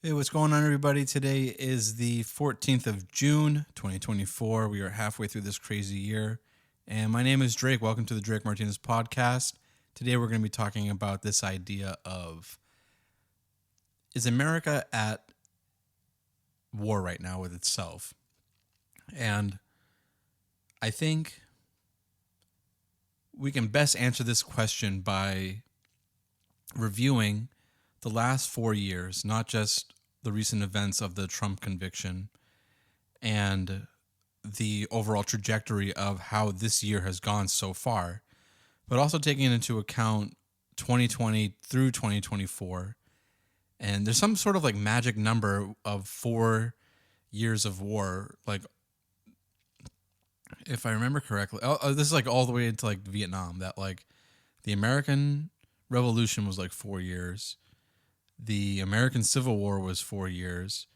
Hey, what's going on, everybody? Today is the 14th of June, 2024. We are halfway through this crazy year. And my name is Drake. Welcome to the Drake Martinez podcast. Today, we're going to be talking about this idea of, is America at war right now with itself? And I think we can best answer this question by reviewing the last 4 years, not just the recent events of the Trump conviction and the overall trajectory of how this year has gone so far, but also taking into account 2020 through 2024. And there's some sort of like magic number of 4 years of war. Like, if I remember correctly, this is like all the way into like Vietnam, that like the American Revolution was like 4 years. The American Civil War was 4 years.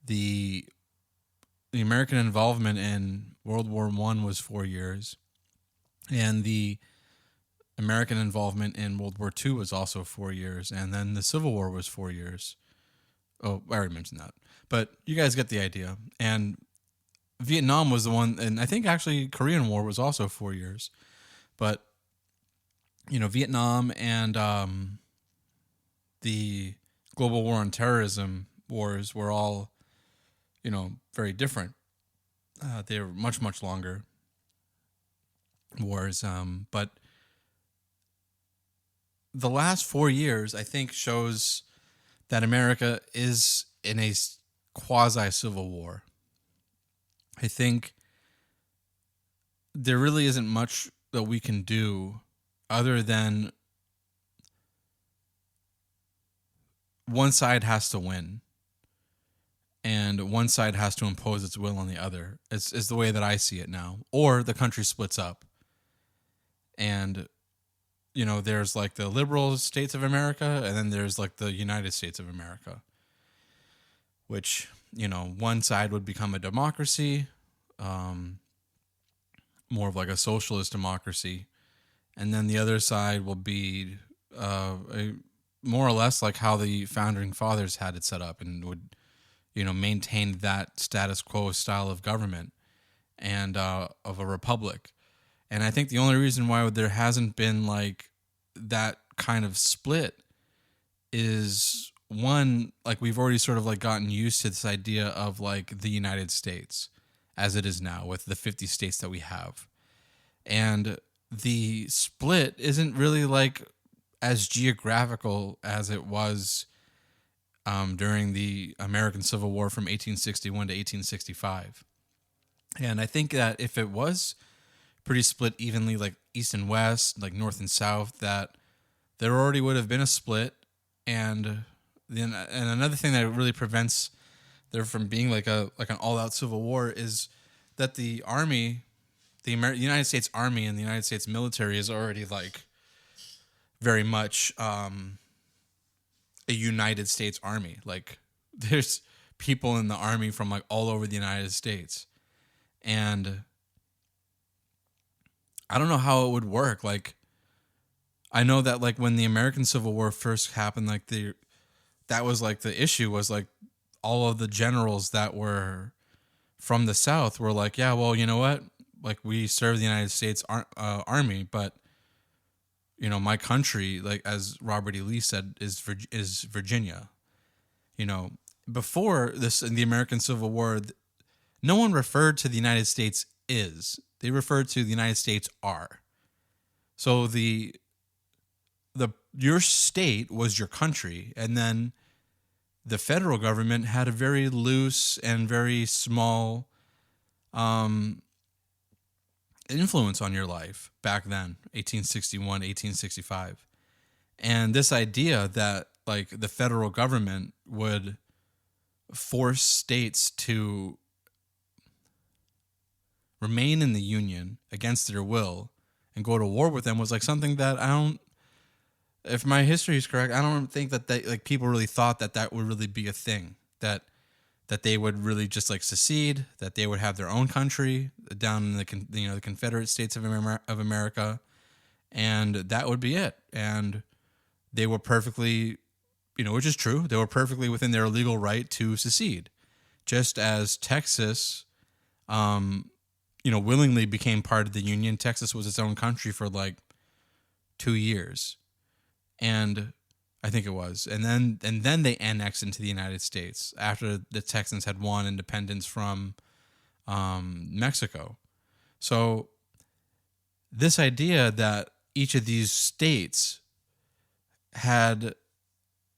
The American involvement in World War I was 4 years. And the American involvement in World War II was also 4 years. And then the Civil War was 4 years. Oh, I already mentioned that. But you guys get the idea. And Vietnam was the one, and I think actually Korean War was also 4 years. But, you know, Vietnam and the global war on terrorism wars were all, you know, very different. They were much, much longer wars. But the last 4 years, I think, shows that America is in a quasi-civil war. I think there really isn't much that we can do other than one side has to win and one side has to impose its will on the other. Is the way that I see it now. Or the country splits up. And, you know, there's like the liberal states of America and then there's like the United States of America, which, you know, one side would become a democracy, more of like a socialist democracy. And then the other side will be more or less like how the founding fathers had it set up and would, you know, maintain that status quo style of government and of a republic. And I think the only reason why there hasn't been like that kind of split is, one, like we've already sort of like gotten used to this idea of like the United States as it is now with the 50 states that we have. And the split isn't really like as geographical as it was during the American Civil War from 1861 to 1865. And I think that if it was pretty split evenly, like East and West, like North and South, that there already would have been a split. And then, and another thing that really prevents there from being like an all-out civil war is that the army, the United States Army and the United States military is already like very much a United States Army. Like there's people in the army from like all over the United States. And I don't know how it would work. Like, I know that like when the American Civil War first happened, like that was like the issue was like all of the generals that were from the South were like, yeah, well, you know what? Like we serve the United States Army, but you know, my country, like as Robert E. Lee said, is Virginia. You know, before this in the American Civil War, no one referred to the United States is. They referred to the United States are. So your state was your country, and then the federal government had a very loose and very small influence on your life back then, 1861, 1865. And this idea that like the federal government would force states to remain in the Union against their will and go to war with them was like something that if my history is correct, I don't think that like people really thought that would really be a thing, that they would really just like secede, that they would have their own country down in the Confederate States of America, and that would be it. And they were perfectly which is true. They were perfectly within their legal right to secede, just as Texas, willingly became part of the Union. Texas was its own country for like 2 years, and I think it was, and then they annexed into the United States after the Texans had won independence from Mexico. So this idea that each of these states had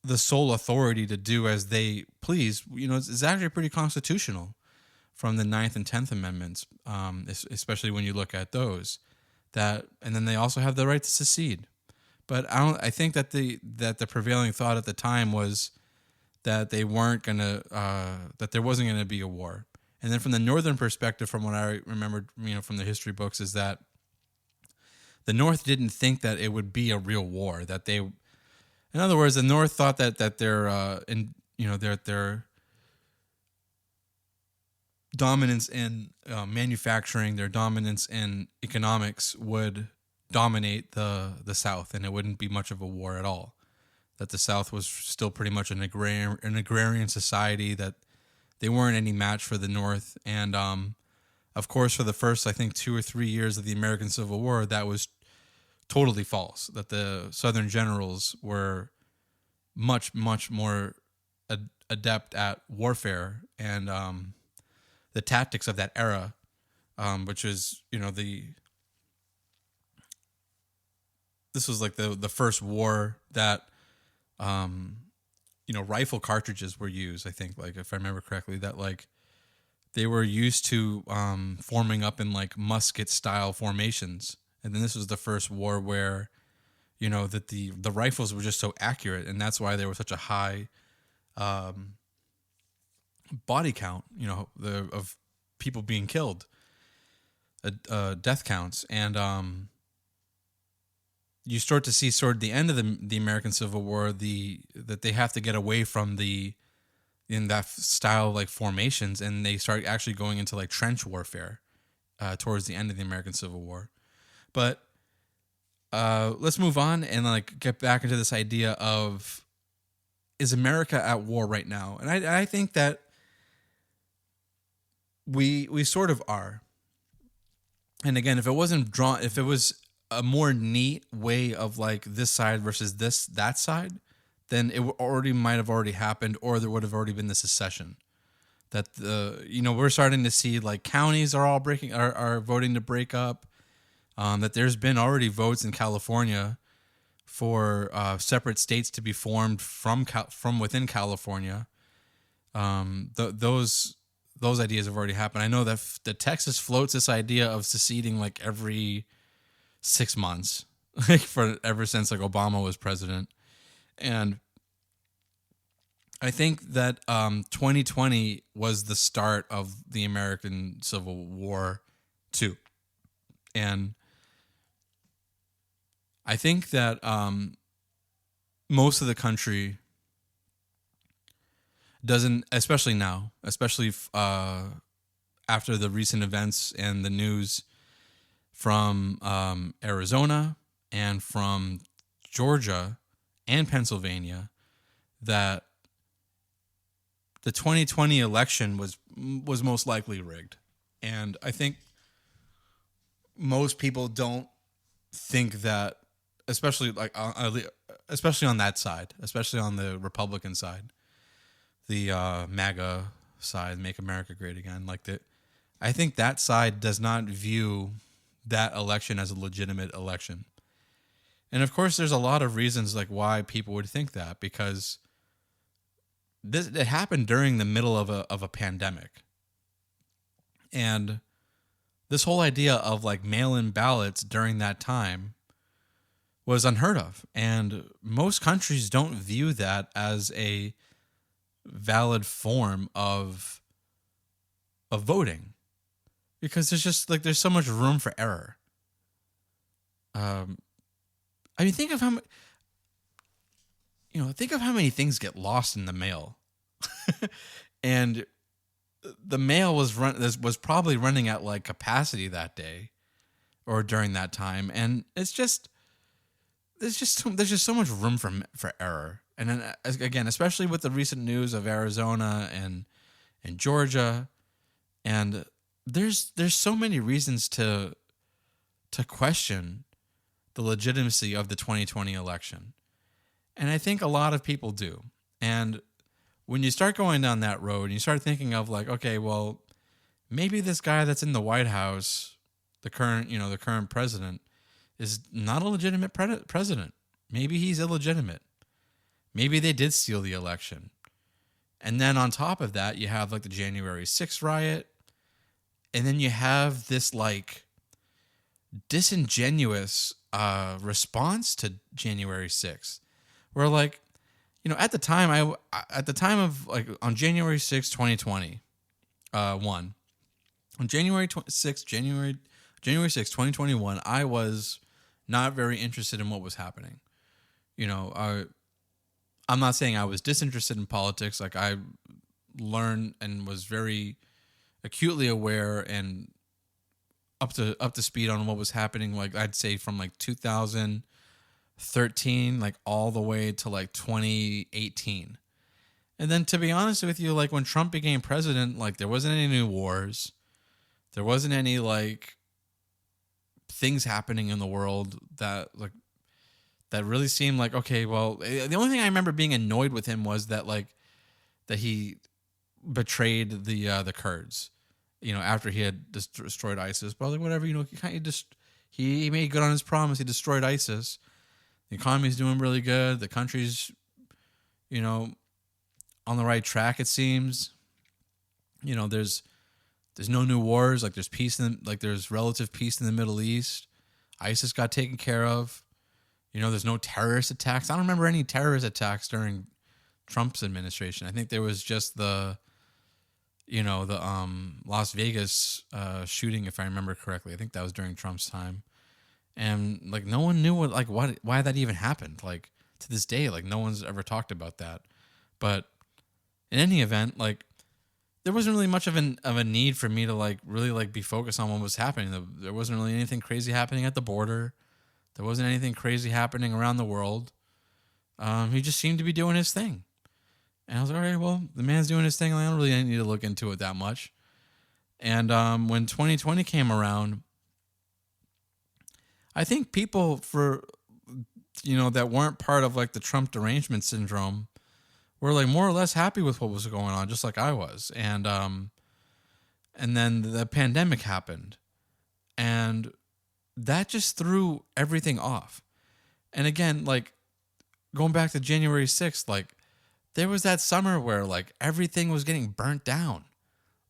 the sole authority to do as they please, is actually pretty constitutional from the 9th and 10th Amendments, especially when you look at those. And then they also have the right to secede. But I think that the prevailing thought at the time was that they weren't gonna that there wasn't gonna be a war. And then from the northern perspective, from what I remember, from the history books, is that the North didn't think that it would be a real war. That they, in other words, the North thought that their dominance in manufacturing, their dominance in economics would dominate the South, and it wouldn't be much of a war at all. That the South was still pretty much an agrarian society, that they weren't any match for the North. And of course, for the first, I think, 2 or 3 years of the American Civil War, that was totally false. That the Southern generals were much, much more adept at warfare and the tactics of that era, which is, this was like the first war that rifle cartridges were used. I think, like, if I remember correctly, that like they were used to forming up in like musket style formations. And then this was the first war where, that the rifles were just so accurate, and that's why there was such a high body count, of people being killed, death counts. And you start to see sort of the end of the American Civil War, that they have to get away from in that style of like formations, and they start actually going into like trench warfare towards the end of the American Civil War. But let's move on and like get back into this idea of, is America at war right now? And I think that we sort of are. And again, if it was a more neat way of like this side versus that side, then it might have already happened, or there would have already been the secession. That we're starting to see like counties are voting to break up. That there's been already votes in California for separate states to be formed from within California. Those ideas have already happened. I know that Texas floats this idea of seceding like every 6 months, like ever since like Obama was president. And I think that 2020 was the start of the American Civil War too. And I think that most of the country doesn't, especially now, after the recent events and the news from Arizona and from Georgia and Pennsylvania, that the 2020 election was most likely rigged. And I think most people don't think that, especially on that side, especially on the Republican side, the MAGA side, Make America Great Again, I think that side does not view that election as a legitimate election. And of course, there's a lot of reasons like why people would think that, because it happened during the middle of a pandemic. And this whole idea of like mail-in ballots during that time was unheard of. And most countries don't view that as a valid form of voting, because there's so much room for error. I mean, think of how many things get lost in the mail. And the mail was probably running at like capacity that day or during that time, and there's just so much room for error. And then again, especially with the recent news of Arizona and Georgia, and there's so many reasons to question the legitimacy of the 2020 election. And I think a lot of people do. And when you start going down that road and you start thinking of like, okay, well, maybe this guy that's in the White House, the current president, is not a legitimate president. Maybe he's illegitimate. Maybe they did steal the election. And then on top of that, you have like the January 6th riot. And then you have this like disingenuous response to January 6th, where like, at the time of like on January 6th, 2020, on January 6th, 2021, I was not very interested in what was happening. I'm not saying I was disinterested in politics. Like I learned and was very acutely aware and up to speed on what was happening. Like I'd say from like 2013, like all the way to like 2018. And then to be honest with you, like when Trump became president, like there wasn't any new wars. There wasn't any like things happening in the world that really seemed like, okay, well, the only thing I remember being annoyed with him was that he betrayed the Kurds, after he had destroyed ISIS. But like whatever, he made good on his promise. He destroyed ISIS. The economy's doing really good. The country's, on the right track. It seems. There's no new wars. Like there's peace there's relative peace in the Middle East. ISIS got taken care of. There's no terrorist attacks. I don't remember any terrorist attacks during Trump's administration. I think there was just the Las Vegas shooting, if I remember correctly. I think that was during Trump's time. And like no one knew why that even happened. Like to this day, like no one's ever talked about that. But in any event, like there wasn't really much of a need for me to like really like be focused on what was happening. There wasn't really anything crazy happening at the border. There wasn't anything crazy happening around the world. He just seemed to be doing his thing. And I was like, all right, well, the man's doing his thing. I don't really need to look into it that much. And when 2020 came around, I think people that weren't part of like the Trump derangement syndrome were like more or less happy with what was going on, just like I was. And then the pandemic happened. And that just threw everything off. And again, like going back to January 6th, like there was that summer where like everything was getting burnt down,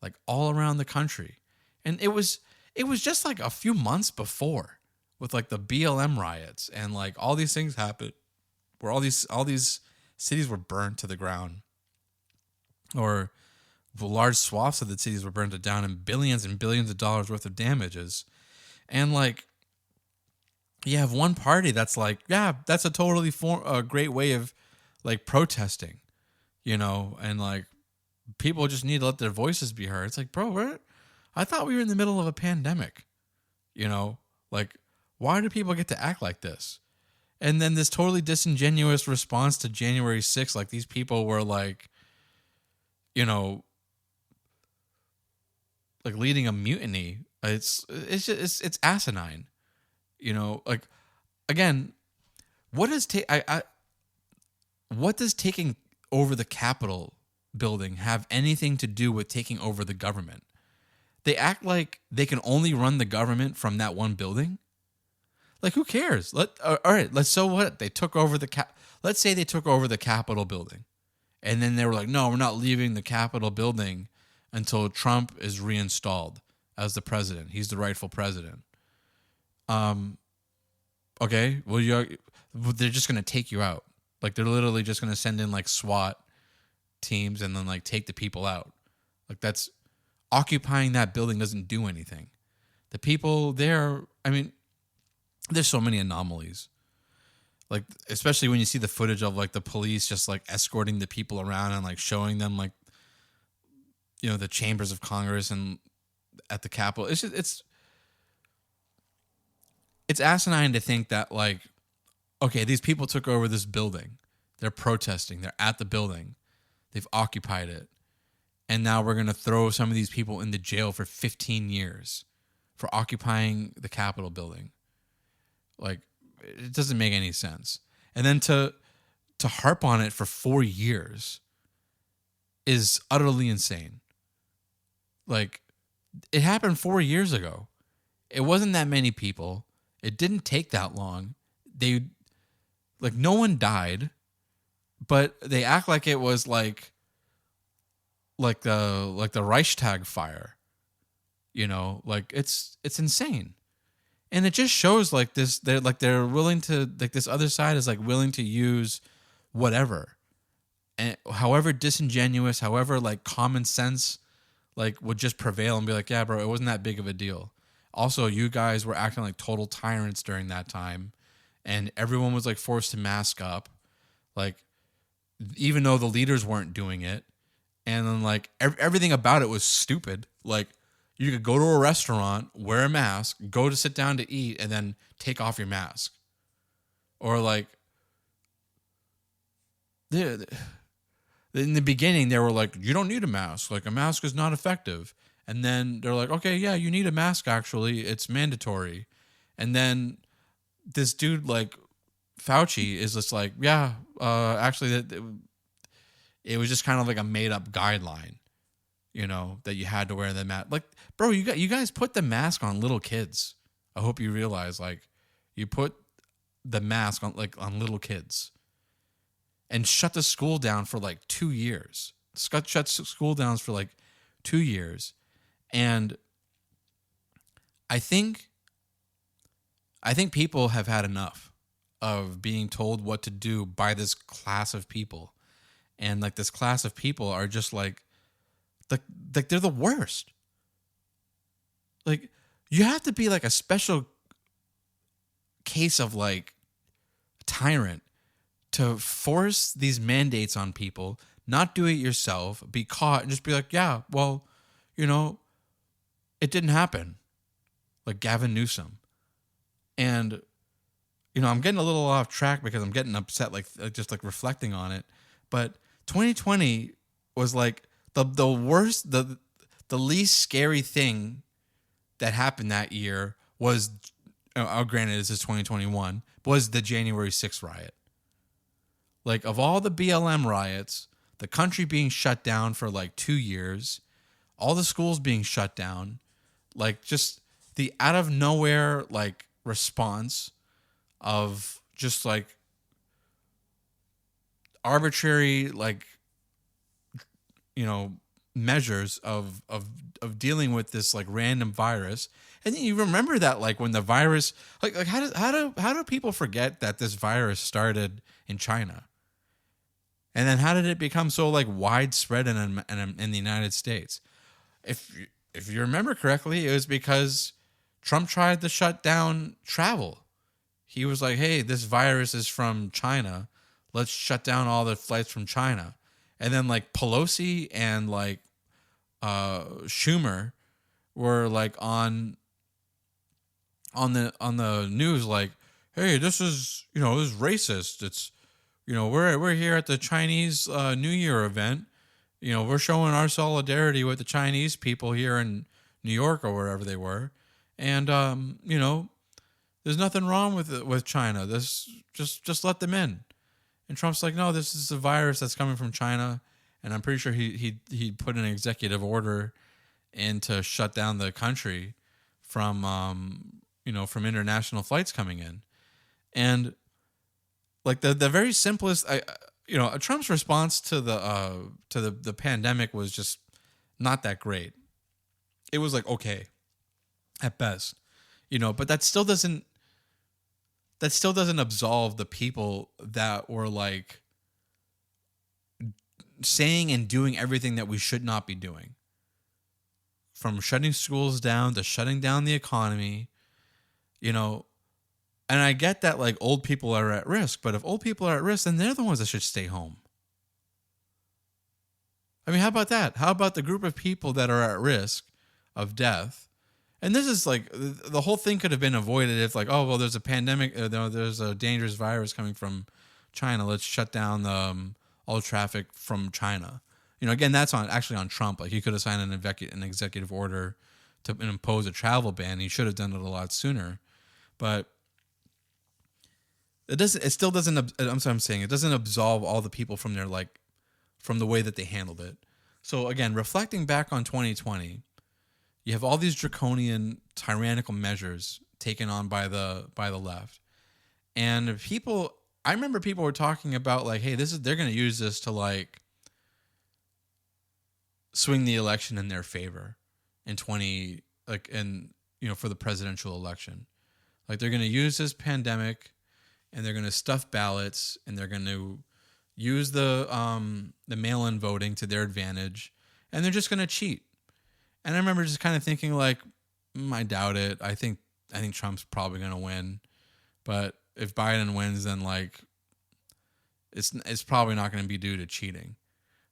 like all around the country. And it was just like a few months before with like the BLM riots and like all these things happened where all these cities were burned to the ground, or large swaths of the cities were burned down, and billions of dollars worth of damages. And like, you have one party that's like, yeah, that's a totally a great way of like protesting, and like people just need to let their voices be heard. It's like, bro, I thought we were in the middle of a pandemic, like why do people get to act like this? And then this totally disingenuous response to January 6th, like these people were like, like leading a mutiny. It's asinine. Like again, what does taking over the Capitol building have anything to do with taking over the government? They act like they can only run the government from that one building. Like who cares? All right, so what? They took over let's say they took over the Capitol building. And then they were like, "No, we're not leaving the Capitol building until Trump is reinstalled as the president. He's the rightful president." Okay, well, they're just going to take you out. Like, they're literally just going to send in, like, SWAT teams and then, like, take the people out. Like, that's occupying that building doesn't do anything. The people there, I mean, there's so many anomalies. Like, especially when you see the footage of, like, the police just, like, escorting the people around and, like, showing them, like, the chambers of Congress and at the Capitol. It's asinine to think that, like, okay, these people took over this building. They're protesting. They're at the building. They've occupied it. And now we're going to throw some of these people into jail for 15 years for occupying the Capitol building. Like, it doesn't make any sense. And then to harp on it for 4 years is utterly insane. Like, it happened 4 years ago. It wasn't that many people. It didn't take that long. No one died, but they act like it was like the Reichstag fire. It's insane. And it just shows they're willing to, this other side is willing to use whatever. And however disingenuous, however common sense would just prevail and be like, yeah, bro, it wasn't that big of a deal. Also, you guys were acting like total tyrants during that time, and everyone was forced to mask up, even though the leaders weren't doing it. And then everything about it was stupid. You could go to a restaurant, wear a mask, go to sit down to eat, and then take off your mask. Or in the beginning, they were like, you don't need a mask. A mask is not effective. And then they're like, okay, yeah, you need a mask, actually. It's mandatory. And then this dude, Fauci, is just actually, it was just kind of a made-up guideline, that you had to wear the mask. Bro, you guys put the mask on little kids. I hope you realize, you put the mask on, on little kids. And shut the school down for 2 years. Shut school down for 2 years. And I think people have had enough of being told what to do by this class of people. And this class of people are just they're the worst. You have to be a special case of tyrant to force these mandates on people, not do it yourself, be caught, and just be yeah, well, it didn't happen. Gavin Newsom. And, I'm getting a little off track because I'm getting upset, just reflecting on it. But 2020 was the worst, the least scary thing that happened that year was, granted this is 2021, was the January 6th riot. Of all the BLM riots, the country being shut down for 2 years, all the schools being shut down, just the out of nowhere response of just arbitrary measures of dealing with this random virus. And then you remember that when the virus how do people forget that this virus started in China? And then how did it become so widespread in the United States? If you remember correctly, it was because Trump tried to shut down travel. He was like, hey, this virus is from China. Let's shut down all the flights from China. And then Pelosi and Schumer were on the news hey, this is this is racist. It's we're here at the Chinese New Year event. We're showing our solidarity with the Chinese people here in New York or wherever they were. And there's nothing wrong with China. This just let them in. And Trump's like, no, this is a virus that's coming from China. And I'm pretty sure he put an executive order in to shut down the country from from international flights coming in. And the very simplest, Trump's response to the pandemic was just not that great. It was okay at best, but that still doesn't absolve the people that were saying and doing everything that we should not be doing, from shutting schools down to shutting down the economy, And I get that old people are at risk, but if old people are at risk, then they're the ones that should stay home. I mean, how about that? How about the group of people that are at risk of death? And this is the whole thing could have been avoided if oh, well, there's a pandemic, there's a dangerous virus coming from China. Let's shut down all traffic from China. Again, that's on Trump. Like, he could have signed an executive order to impose a travel ban. He should have done it a lot sooner, but it doesn't. It still doesn't. I'm saying it doesn't absolve all the people from from the way that they handled it. So again, reflecting back on 2020, you have all these draconian, tyrannical measures taken on by the left, and people. I remember people were talking about like, hey, they're going to use this to like swing the election in their favor in for the presidential election. Like, they're going to use this pandemic and they're going to stuff ballots and they're going to use the mail-in voting to their advantage, and they're just going to cheat. And I remember just kind of thinking like, I doubt it. I think Trump's probably going to win, but if Biden wins, then like it's probably not going to be due to cheating.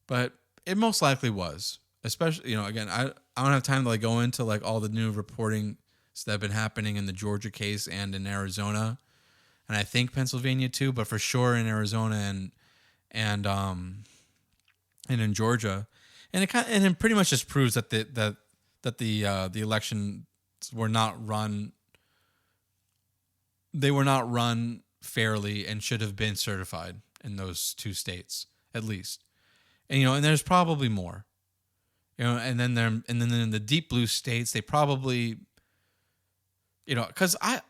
But it most likely was. Especially, again, I don't have time to like go into like all the new reporting that have been happening in the Georgia case and in Arizona, and I think Pennsylvania too, but for sure in Arizona and in Georgia, and it pretty much just proves that the elections were not run. They were not run fairly and should have been certified in those two states at least. And there's probably more. And then in the deep blue states, they probably, because I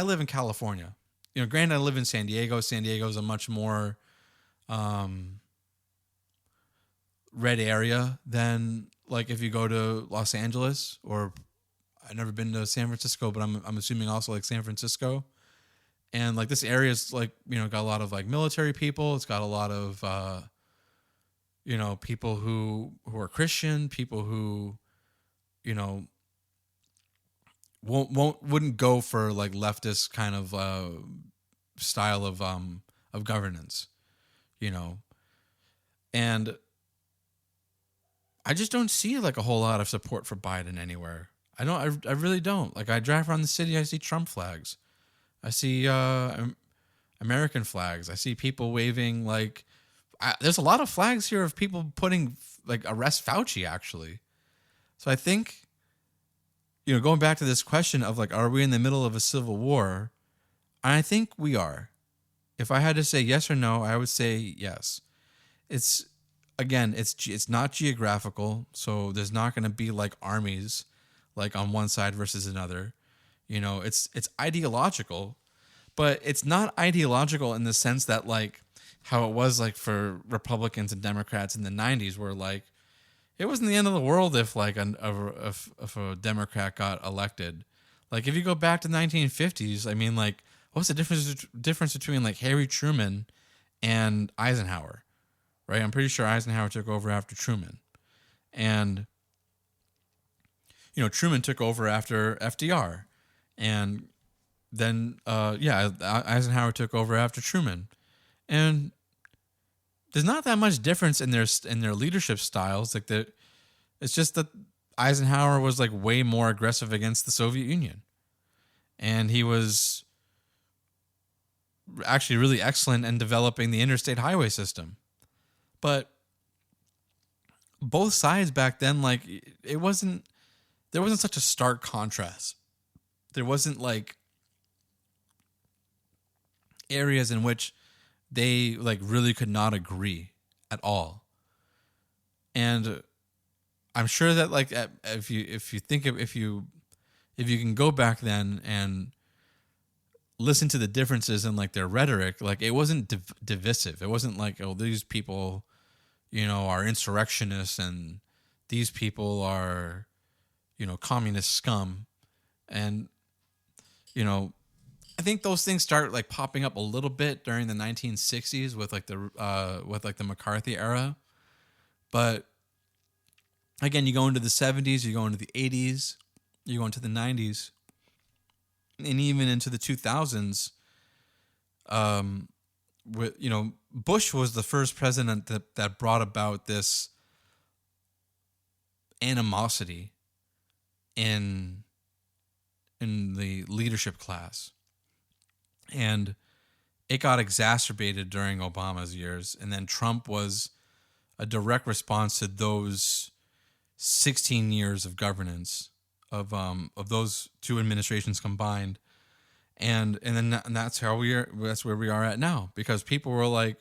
live in California. Granted, I live in San Diego. San Diego is a much more red area than like if you go to Los Angeles, or I've never been to San Francisco, but I'm assuming also like San Francisco. And like this area is like, got a lot of like military people. It's got a lot of people who are Christian, people who, wouldn't go for like leftist kind of style of governance, and I just don't see like a whole lot of support for Biden anywhere. I really don't. Like, I drive around the city, I see Trump flags, I see American flags, I see people waving like. There's a lot of flags here of people putting like arrest Fauci actually. So I think, going back to this question of like, are we in the middle of a civil war? I think we are. If I had to say yes or no, I would say yes. It's not geographical. So there's not going to be like armies like on one side versus another. It's ideological, but it's not ideological in the sense that like, how it was like for Republicans and Democrats in the 90s, where like it wasn't the end of the world if like if a Democrat got elected. Like, if you go back to the 1950s, I mean, like, what's the difference between like Harry Truman and Eisenhower, right? I'm pretty sure Eisenhower took over after Truman, and Truman took over after FDR, and then Eisenhower took over after Truman. And there's not that much difference in their leadership styles. Like, it's just that Eisenhower was like way more aggressive against the Soviet Union, and he was actually really excellent in developing the interstate highway system. But both sides back then, like, there wasn't such a stark contrast. There wasn't like areas in which they like really could not agree at all. And I'm sure that like if you can go back then and listen to the differences in like their rhetoric, like it wasn't divisive. It wasn't like, oh, these people, are insurrectionists and these people are, communist scum. And, I think those things start like popping up a little bit during the 1960s with like the McCarthy era. But again, you go into the 70s, you go into the 80s, you go into the 90s, and even into the 2000s. Bush was the first president that brought about this animosity in the leadership class. And it got exacerbated during Obama's years, and then Trump was a direct response to those 16 years of governance of those two administrations combined, and that's that's where we are at now, because people were like,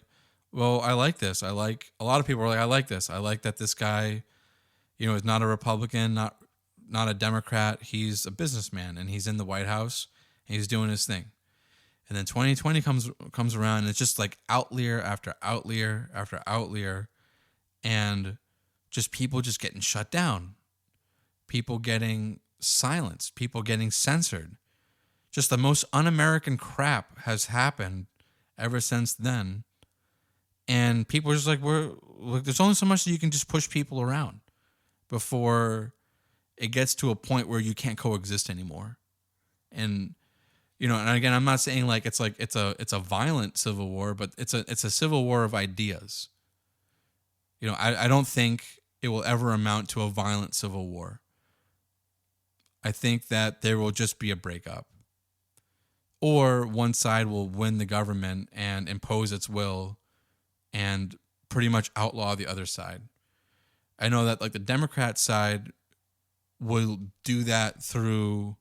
well, I like this. A lot of people were like, I like this. I like that this guy, is not a Republican, not a Democrat. He's a businessman, and he's in the White House, and he's doing his thing. And then 2020 comes around, and it's just like outlier after outlier after outlier, and just people just getting shut down, people getting silenced, people getting censored. Just the most un-American crap has happened ever since then. And people are just like, there's only so much that you can just push people around before it gets to a point where you can't coexist anymore. And and again, I'm not saying like it's a violent civil war, but it's a civil war of ideas. I don't think it will ever amount to a violent civil war. I think that there will just be a breakup, or one side will win the government and impose its will and pretty much outlaw the other side. I know that like the Democrat side will do that through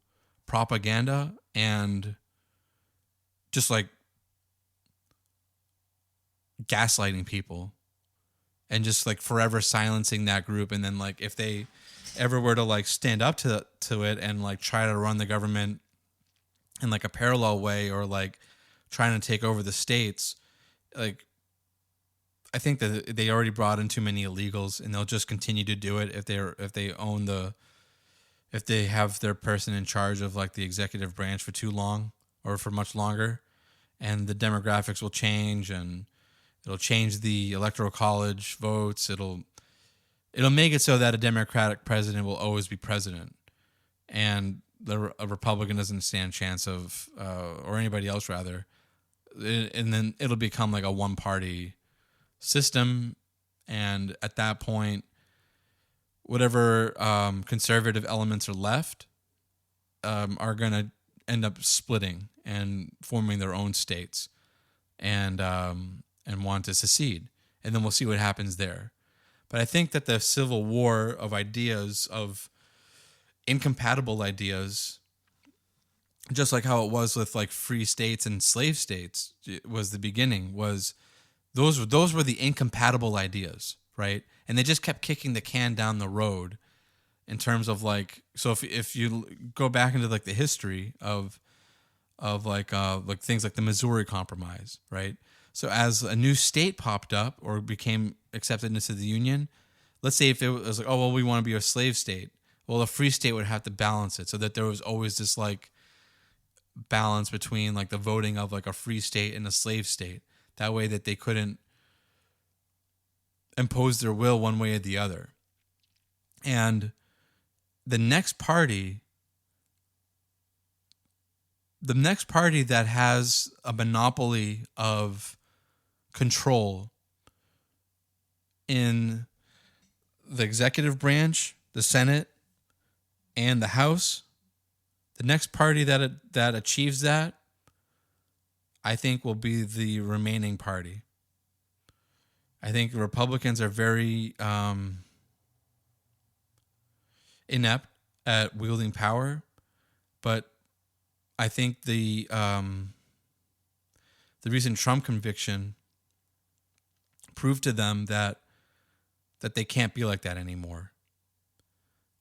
propaganda and just like gaslighting people and just like forever silencing that group. And then like if they ever were to like stand up to it and like try to run the government in like a parallel way, or like trying to take over the states, like I think that they already brought in too many illegals, and they'll just continue to do it if they have their person in charge of like the executive branch for too long or for much longer. And the demographics will change, and it'll change the electoral college votes. It'll make it so that a Democratic president will always be president, and a Republican doesn't stand a chance of, or anybody else rather. And then it'll become like a one-party system, and at that point, whatever conservative elements are left are going to end up splitting and forming their own states, and want to secede, and then we'll see what happens there. But I think that the civil war of ideas, of incompatible ideas, just like how it was with like free states and slave states, was the beginning. Was those were the incompatible ideas, right? And they just kept kicking the can down the road in terms of like, so if you go back into like the history of like things like the Missouri Compromise, right? So as a new state popped up or became accepted into the Union, let's say if it was like, oh, well, we want to be a slave state. Well, a free state would have to balance it so that there was always this like balance between like the voting of like a free state and a slave state. That way that they couldn't impose their will one way or the other. And the next party that has a monopoly of control in the executive branch, the Senate, and the House, the next party that achieves that, I think, will be the remaining party. I think Republicans are very inept at wielding power, but I think the recent Trump conviction proved to them that they can't be like that anymore.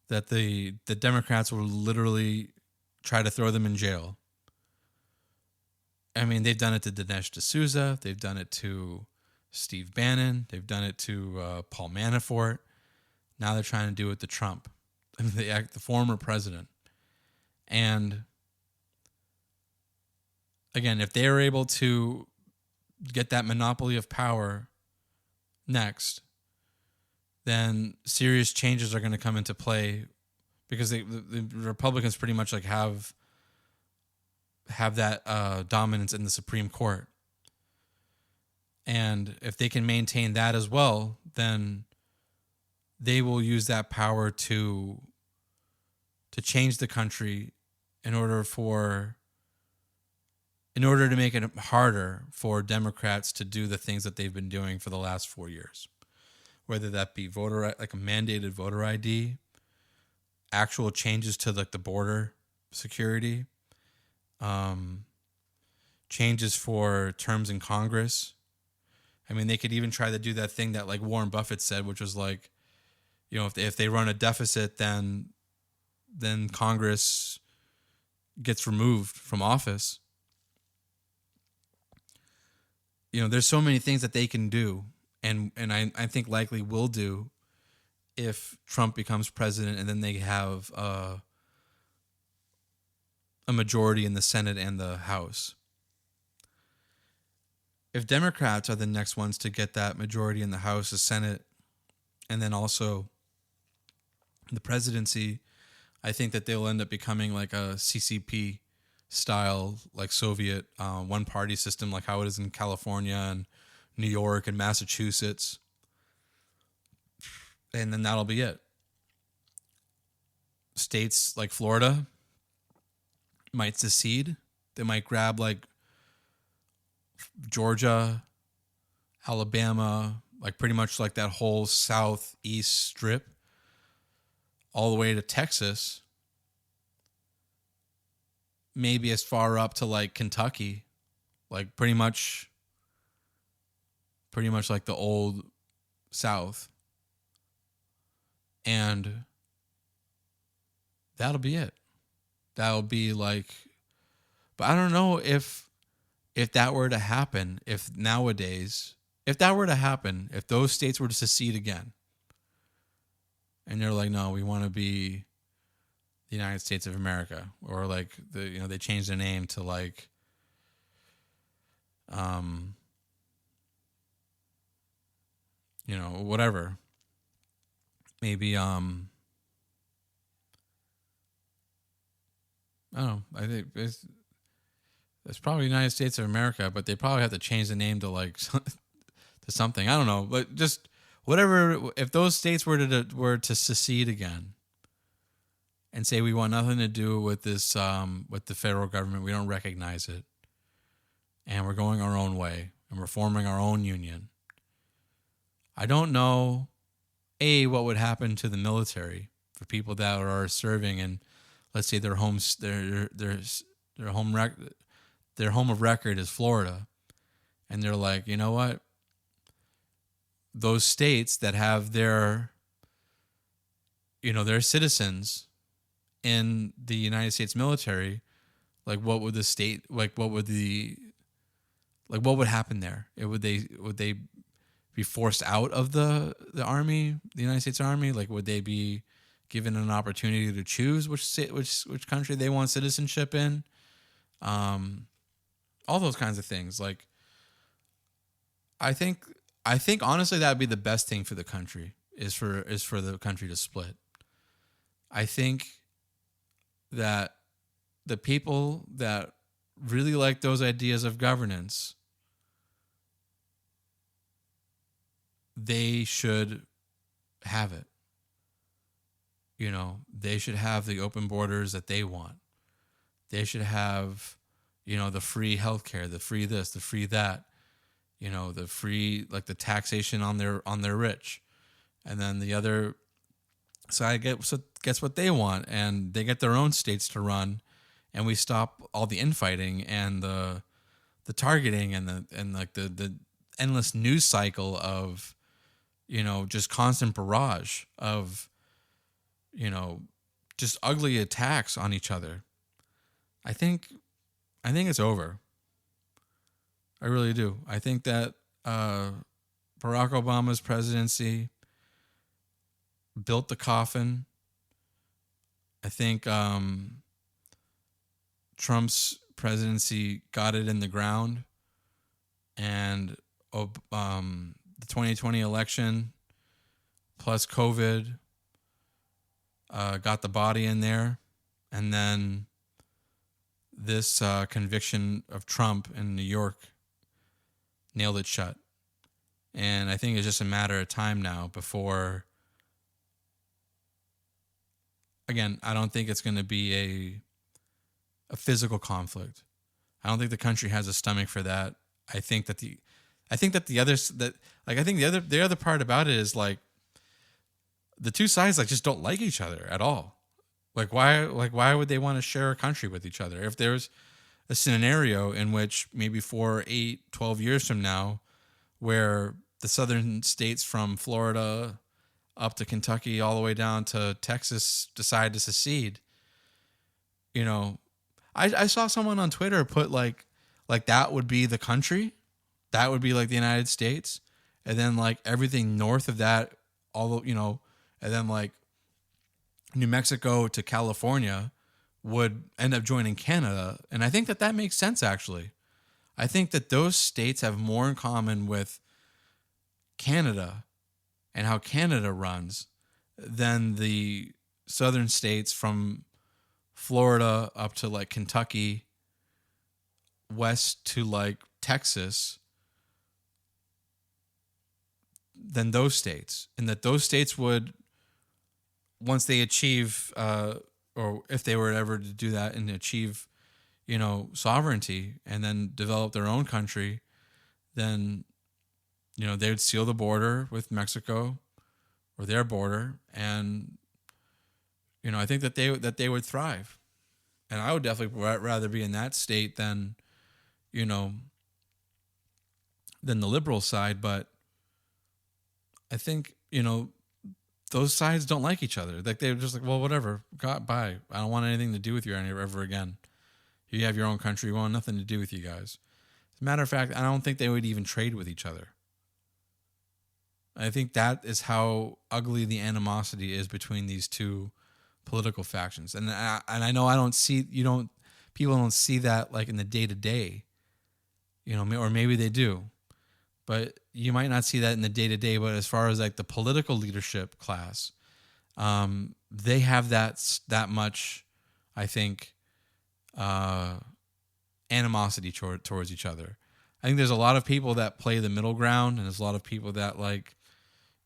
That the Democrats will literally try to throw them in jail. I mean, they've done it to Dinesh D'Souza. They've done it to Steve Bannon. They've done it to Paul Manafort. Now they're trying to do it to Trump, the former president. And again, if they're able to get that monopoly of power next, then serious changes are going to come into play, because the Republicans pretty much like have that dominance in the Supreme Court. And if they can maintain that as well, then they will use that power to change the country in order for in order to make it harder for Democrats to do the things that they've been doing for the last 4 years, whether that be like a mandated voter ID, actual changes to like the border security, changes for terms in Congress. I mean, they could even try to do that thing that like Warren Buffett said, which was like, if they run a deficit, then Congress gets removed from office. There's so many things that they can do, and I think likely will do if Trump becomes president, and then they have a majority in the Senate and the House. If Democrats are the next ones to get that majority in the House, the Senate, and then also the presidency, I think that they'll end up becoming like a CCP style, like Soviet one-party system, like how it is in California and New York and Massachusetts. And then that'll be it. States like Florida might secede. They might grab like Georgia, Alabama, like pretty much like that whole southeast strip, all the way to Texas, maybe as far up to like Kentucky, like pretty much like the old South. And that'll be it. That'll be like, but I don't know if that were to happen, if that were to happen, if those states were to secede again, and they're like, no, we want to be the United States of America, or like they changed the name to like, whatever. Maybe I don't know. I think it's probably United States of America, but they probably have to change the name to like to something. I don't know, but just whatever. If those states were to secede again and say we want nothing to do with this, with the federal government, we don't recognize it, and we're going our own way, and we're forming our own union. I don't know, what would happen to the military for people that are serving, and let's say their home of record is Florida, and they're like, you know what? Those states that have their citizens in the United States military, like what would what would happen there? Would they be forced out of the army, the United States Army? Like, would they be given an opportunity to choose which country they want citizenship in? All those kinds of things. Like, I think honestly that would be the best thing for the country is for the country to split. I think that the people that really like those ideas of governance, they should have it. They should have the open borders that they want. They should have, the free healthcare, the free this, the free that, the free, like the taxation on their rich. And then the other side gets what they want, and they get their own states to run, and we stop all the infighting and the targeting and the endless news cycle of, just constant barrage of, just ugly attacks on each other. I think it's over. I really do. I think that Barack Obama's presidency built the coffin. I think Trump's presidency got it in the ground, and the 2020 election plus COVID got the body in there, and then this conviction of Trump in New York nailed it shut. And I think it's just a matter of time now before, again, I don't think it's going to be a physical conflict. I don't think the country has a stomach for that. I think that the I think that the others that like I think the other part about it is like the two sides like just don't like each other at all. Why would they want to share a country with each other? If there's a scenario in which maybe 4, 8, 12 years from now where the southern states from Florida up to Kentucky all the way down to Texas decide to secede, you know, I saw someone on Twitter put like that would be the country, that would be like the United States, and then like everything north of that, all and then like New Mexico to California would end up joining Canada, and I think that that makes sense actually. I think that those states have more in common with Canada and how Canada runs than the southern states from Florida up to like Kentucky, west to like Texas, than those states. And that those states would, once they achieve, or if they were ever to do that and achieve, sovereignty and then develop their own country, then, they would seal the border with Mexico or their border. And, I think that they would thrive. And I would definitely rather be in that state than the liberal side. But I think, those sides don't like each other. Like they're just like, well, whatever, God, bye. I don't want anything to do with you ever again. You have your own country. We want nothing to do with you guys. As a matter of fact, I don't think they would even trade with each other. I think that is how ugly the animosity is between these two political factions. And I know people don't see that like in the day to day, or maybe they do, but you might not see that in the day to day. But as far as like the political leadership class, they have that much, I think, animosity towards each other. I think there's a lot of people that play the middle ground, and there's a lot of people that like,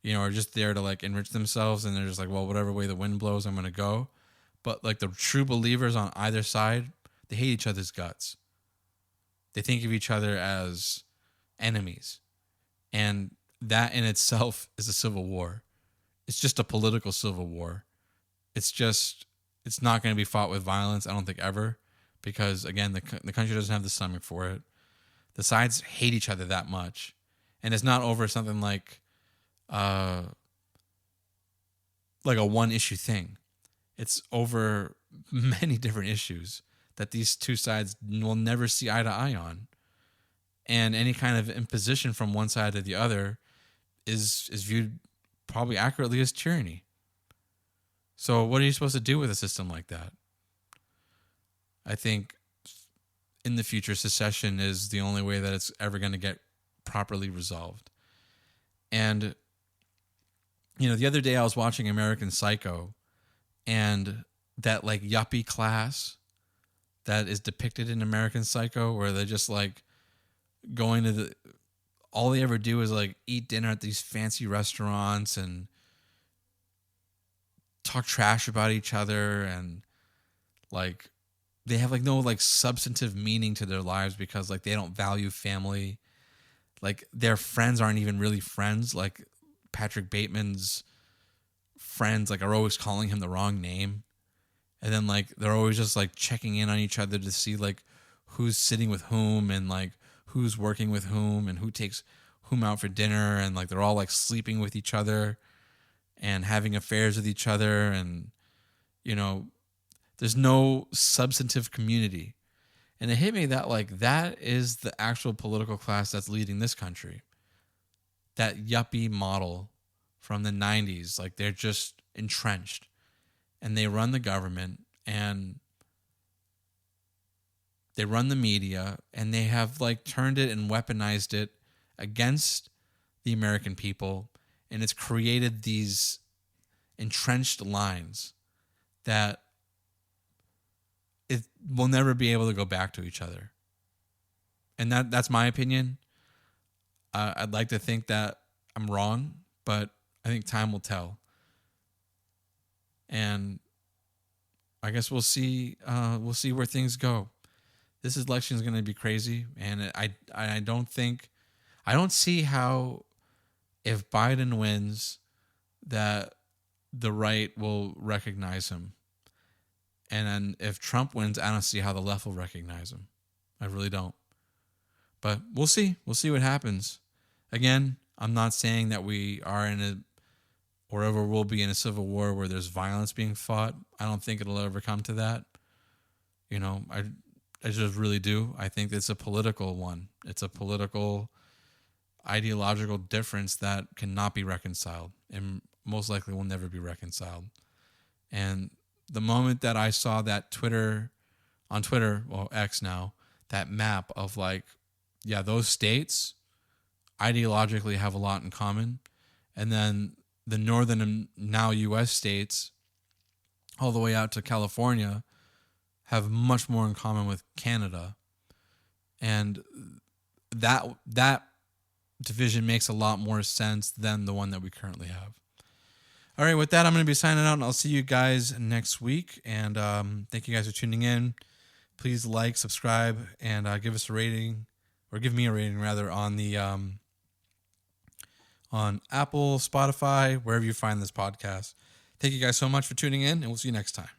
are just there to like enrich themselves, and they're just like, well, whatever way the wind blows, I'm gonna go. But like the true believers on either side, they hate each other's guts. They think of each other as enemies, and that in itself is a civil war. It's just a political civil war. It's not going to be fought with violence, I don't think, ever, because again, the country doesn't have the stomach for it. The sides hate each other that much, and it's not over something like a one issue thing. It's over many different issues that these two sides will never see eye to eye on, and any kind of imposition from one side to the other is viewed probably accurately as tyranny. So what are you supposed to do with a system like that? I think in the future, secession is the only way that it's ever going to get properly resolved. And, the other day I was watching American Psycho, and that like yuppie class that is depicted in American Psycho, where they're just like going to all they ever do is like eat dinner at these fancy restaurants and talk trash about each other, and like they have like no like substantive meaning to their lives because like they don't value family. Like their friends aren't even really friends. Like Patrick Bateman's friends like are always calling him the wrong name. And then like they're always just like checking in on each other to see like who's sitting with whom and like who's working with whom and who takes whom out for dinner, and like they're all like sleeping with each other and having affairs with each other, and there's no substantive community. And it hit me that like that is the actual political class that's leading this country. That yuppie model from the 90s, like they're just entrenched and they run the government and they run the media, and they have like turned it and weaponized it against the American people, and it's created these entrenched lines that it will never be able to go back to each other. And that's my opinion. I'd like to think that I'm wrong, but I think time will tell. And I guess we'll see where things go. this election is going to be crazy, and I don't see how, if Biden wins, that the right will recognize him. And then if Trump wins, I don't see how the left will recognize him. I really don't. But we'll see. We'll see what happens. Again, I'm not saying that we are or ever will be in a civil war where there's violence being fought. I don't think it'll ever come to that. I just really do. I think it's a political one. It's a political, ideological difference that cannot be reconciled and most likely will never be reconciled. And the moment that I saw that on Twitter, well, X now, that map of those states ideologically have a lot in common. And then the northern and now U.S. states, all the way out to California, have much more in common with Canada. And that division makes a lot more sense than the one that we currently have. All right, with that, I'm going to be signing out, and I'll see you guys next week. And thank you guys for tuning in. Please like, subscribe, and give us a rating, or give me a rating rather, on the on Apple, Spotify, wherever you find this podcast. Thank you guys so much for tuning in, and we'll see you next time.